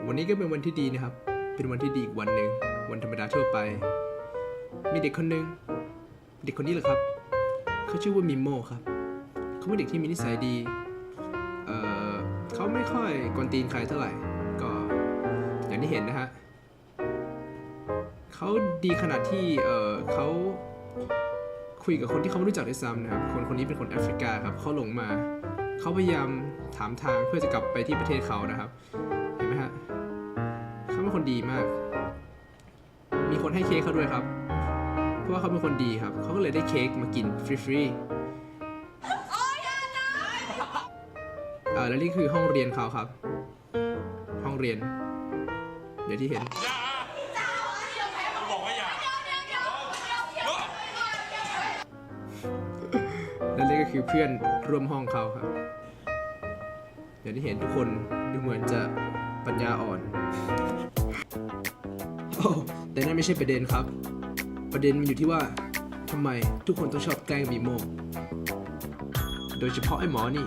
วันนี้ก็เป็นวันที่ดีนะครับเป็นวันที่ดีอีกวันหนึ่งวันธรรมดาทั่วไปมีเด็กคนหนึ่งเด็กคนนี้แหละครับเขาชื่อว่ามิโมครับเขาเป็นเด็กที่มีนิสัยดีเขาไม่ค่อยกวนตีนใครเท่าไหร่ก็อย่างที่เห็นนะฮะเขาดีขนาดที่เขาคุยกับคนที่เขาไม่รู้จักด้วยซ้ำนะครับคนนี้เป็นคนแอฟริกาครับเขาหลงมาเขาพยายามถามทางเพื่อจะกลับไปที่ประเทศเขานะครับเห็นไหมฮะเขาเป็นคนดีมากมีคนให้เค้กเขาด้วยครับเพราะว่าเขาเป็นคนดีครับเขาก็เลยได้เค้กมากินฟรีแล้วนี่คือห้องเรียนเขาครับห้องเรียนเดี๋ยวที่เห็นและนี่ก็คือเพื่อนร่วมห้องเขาครับอย่างที่เห็นทุกคนดูเหมือนจะปัญญาอ่อนโอ้แต่นั่นไม่ใช่ประเด็นครับประเด็นมันอยู่ที่ว่าทำไมทุกคนต้องชอบแกล้งมิโมโดยเฉพาะไอ้หมอนี่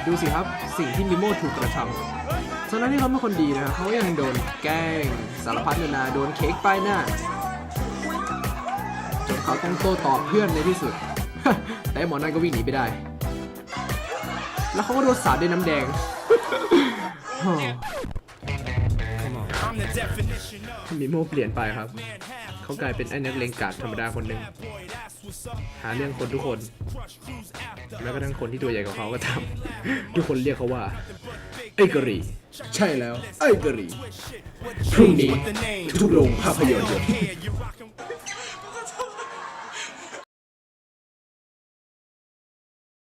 ดูสิครับสิ่งที่มิโมถูกกระทำฉะนั้นที่เขาเป็นคนดีนะครับเขายังโดนแกล้งสารพัดนานาโดนเค้กป้ายหน้าจนเขาต้องโต้ตอบเพื่อนในที่สุด แต่หมอนั่นก็วิ่งหนีไปได้แล้วเขาก็โดนสาดด้วยน้ำแดง มิโมเปลี่ยนไปครับเขากลายเป็นไอ้นักเลงกาจธรรมดาคนหนึ่งหาเรื่องคนทุกคนแม้กระทั่งคนที่ตัวใหญ่กว่าเขาก็ทำทุกคนเรียกเขาว่าไอ้กะหรี่ใช่แล้วไอ้กะหรี่พรุ่งนี้ทุกโรงภาพยนตร์